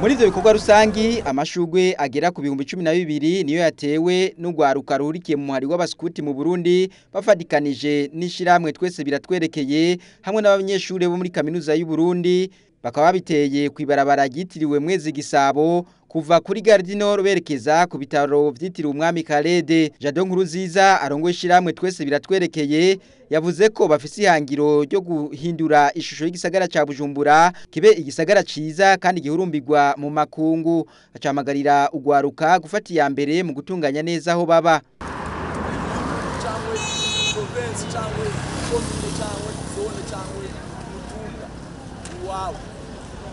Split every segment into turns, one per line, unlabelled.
Muri ivyo bikorwa rusangi amashugwe agera ku 12,000 niyo yatewe n'ugwaruka ruhurikiye mu muhari w'abaskuti mu Burundi bafadikanije n'ishiramwe twese biratwerekeye hamwe n'abanyeshure bo muri kaminuza y'u Burundi bakaba biteye kwibarabara ryitiriwe Mwezi Gisabo kuva kuri Gare du Nord berekeza ku bitaro vyitiriwe Umwami Kalede. Jado Nkuruziza arongoye ishiramwe twese biratwerekeye yavuze ko bafise ihangiro ryo guhindura ishusho y'igisagara ca Bujumbura kibe igisagara ciza kandi gihurumbirwa mu makungu. Acamagarira ugwaruka gufata iya mbere mu gutunganya neza aho baba.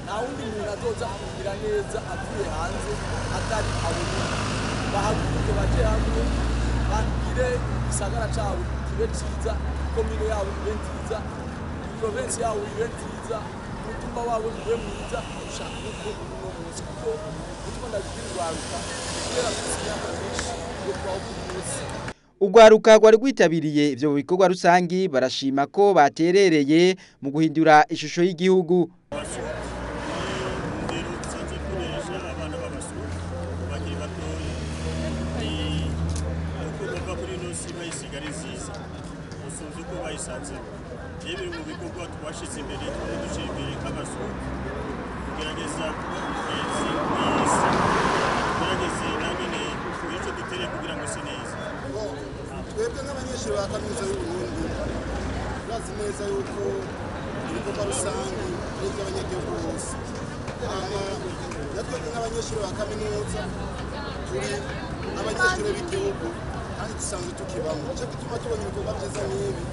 Naundi muntu kugira neza avuye hanze atari abone bahaguruke baje hamwe bagire isagara cawe kibe ciza komine yawe ibe nziza province yawe ibe nziza umutumba wawe ibe mwiza ushaka uko uno munsi kuko utuma ndabirwaruka kugera kusinyaka benshi yo kwa umunsi.
Ugwaruka gwari gwitabiriye ivyo bikorwa rusangi barashima ko baterereye mu guhindura ishusho y'igihugu.
Yewe mu bikorwa twashize imbere dushira imbere k'abasore kugerageza kugerageza nabene icyo dutere kugira ngo sineze
twebwe nk'abanyeshuri ba kaminuza y'u Burundi bazi neza yuko ibikorwa rusangi ari iby'abanyagihugu bose natwe nk'abanyeshuri ba kaminuza turi abanyeshuri b'igihugu kandi dusanzwe tukibamo cyo gituma tubona ibikorwa byiza nk'ibi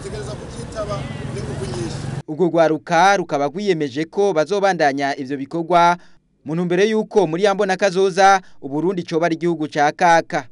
tegereza kubyitaba n'ingufu nyinshi.
Ubwo gwaruka rukaba gwiyemeje ko bazobandanya ivyo bikorwa mu ntumbero yuko muri yambona kazoza Uburundi coba ari igihugu ca kaka.